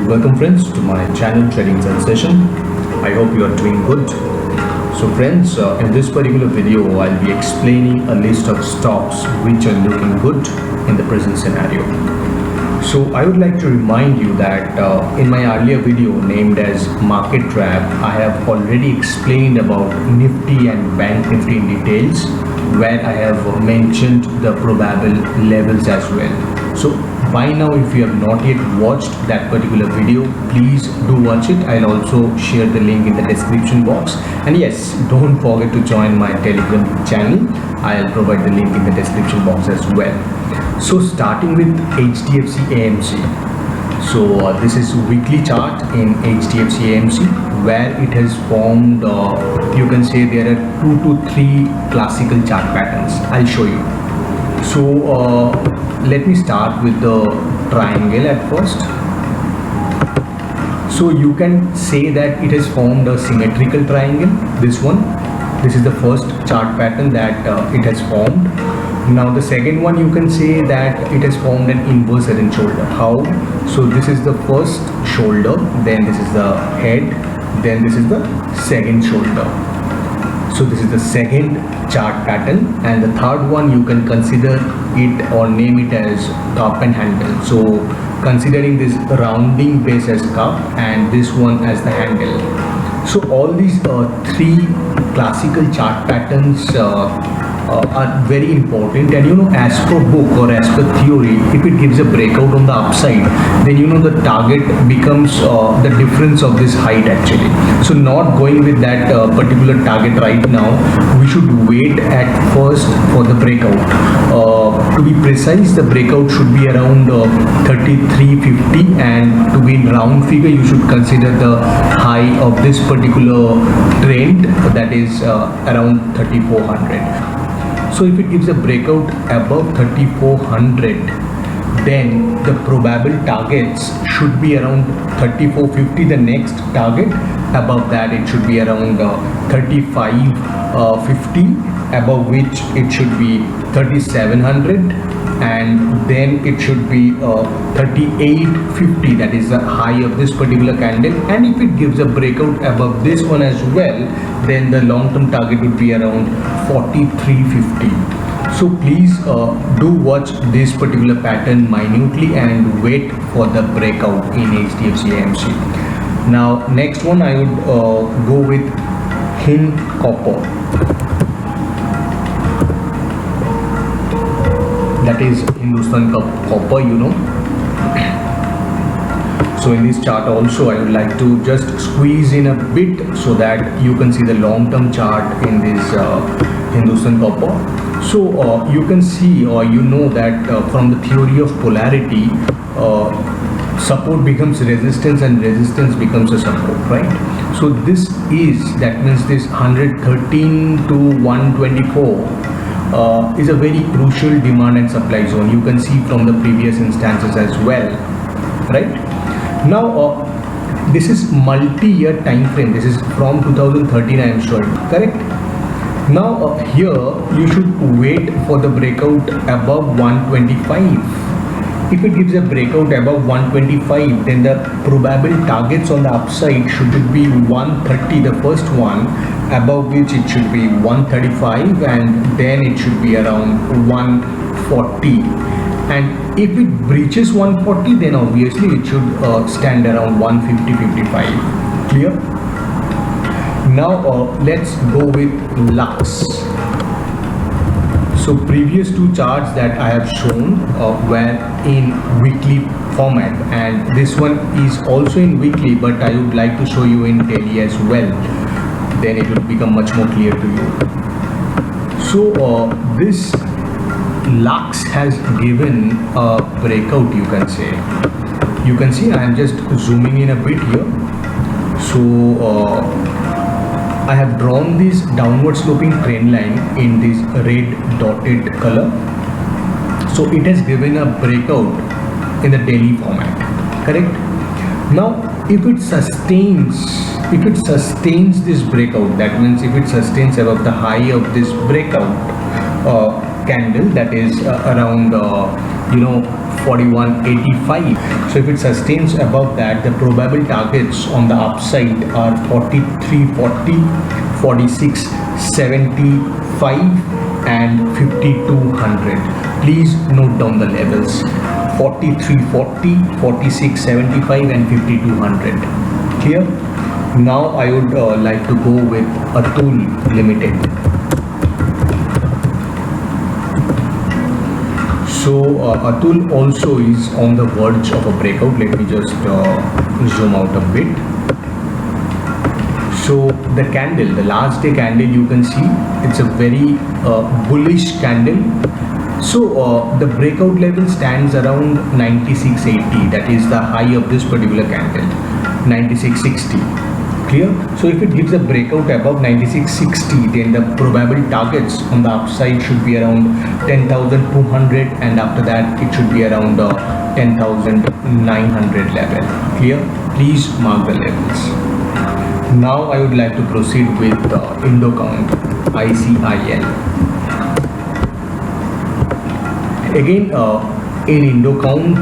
welcome friends to my channel Trading Sensation. I hope you are doing good. So friends, in this particular video I'll be explaining a list of stocks which are looking good in the present scenario. So I would like to remind you that in my earlier video named as Market Trap, I have already explained about Nifty and Bank Nifty in details, where I have mentioned the probable levels as well. So by now, if you have not yet watched that particular video, please do watch it. I'll also share the link in the description box. And yes, don't forget to join my Telegram channel. I'll provide the link in the description box as well. So starting with HDFC AMC. So this is weekly chart in HDFC AMC, where it has formed, you can say there are 2 to 3 classical chart patterns. I'll show you. So let me start with the triangle at first. So you can say that it has formed a symmetrical triangle. This is the first chart pattern that it has formed. Now the second one, you can say that it has formed an inverse head and shoulder. How? So this is the first shoulder, then this is the head, then this is the second shoulder. So this is the second chart pattern, and the third one you can consider it or name it as cup and handle. So considering this rounding base as cup and this one as the handle. So all these 3 classical chart patterns are very important, and as per book or as per theory, if it gives a breakout on the upside, then the target becomes the difference of this height actually. So not going with that particular target right now, we should wait at first for the breakout. To be precise, the breakout should be around 3350, and to be in round figure you should consider the high of this particular trend, that is around 3400. So if it gives a breakout above 3400, then the probable targets should be around 3450, the next target. Above that it should be around 3550, above which it should be 3700, and then it should be 3850, that is the high of this particular candle. And if it gives a breakout above this one as well, then the long-term target would be around 4350. So please do watch this particular pattern minutely and wait for the breakout in HDFC AMC. Now next one I would go with Hind Copper. That is Hindustan Copper, So in this chart also I would like to just squeeze in a bit so that you can see the long-term chart in this Hindustan Copper. So you can see, or that from the theory of polarity, support becomes resistance and resistance becomes a support, right? So that means this 113 to 124 is a very crucial demand and supply zone. You can see from the previous instances as well, right? Now this is multi-year time frame. This is from 2013 I am showing, correct? Now here you should wait for the breakout above 125. If it gives a breakout above 125, then the probable targets on the upside should be 130, the first one, above which it should be 135, and then it should be around 140. And if it breaches 140, then obviously it should stand around 150-55. Clear? Now let's go with Lux. So previous 2 charts that I have shown were in weekly format, and this one is also in weekly, but I would like to show you in daily as well. Then it will become much more clear to you. So this Lux has given a breakout, you can say. You can see I am just zooming in a bit here. So I have drawn this downward sloping trend line in this red dotted color. So it has given a breakout in the daily format, correct? Now if it sustains this breakout, that means if it sustains above the high of this breakout candle, that is around 41.85. So if it sustains above that, the probable targets on the upside are 43.40, 46.75 and 5200. Please note down the levels: 43.40, 46.75 and 5200. Clear? Now I would like to go with Atul Limited. So Atul also is on the verge of a breakout. Let me just zoom out a bit. So the candle, the last day candle, you can see it's a very bullish candle. So the breakout level stands around 96.80. That is the high of this particular candle, 96.60. Clear? So if it gives a breakout above 96.60, then the probable targets on the upside should be around 10,200, and after that it should be around 10,900 level. Clear? Please mark the levels. Now I would like to proceed with Indocount, ICIL. Again, in Indocount,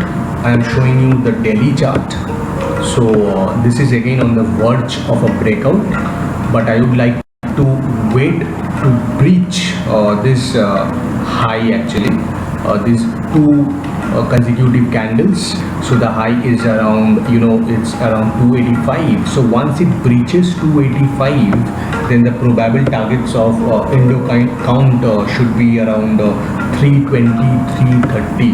I am showing you the daily chart. So this is again on the verge of a breakout, but I would like to wait to breach this high, actually these two consecutive candles. So the high is around, it's around 285. So once it breaches 285, then the probable targets of Indocount should be around 320, 330.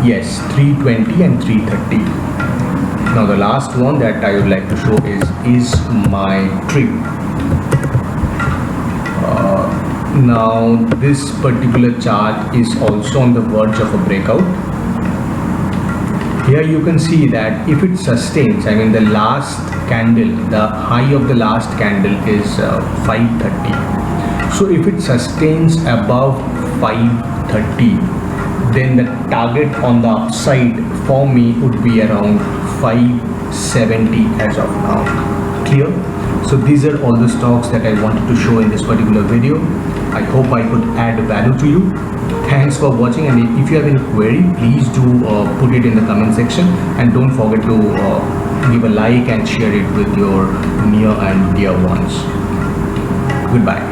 Yes, 320 and 330. Now the last one that I would like to show is my trip. Now this particular chart is also on the verge of a breakout. Here you can see that if it sustains, I mean the last candle, the high of the last candle is 530. So if it sustains above 530, then the target on the upside for me would be around 570 as of now. Clear? So these are all the stocks that I wanted to show in this particular video. I hope I could add value to you. Thanks for watching, and if you have any query, please do put it in the comment section, and don't forget to give a like and share it with your near and dear ones. Goodbye.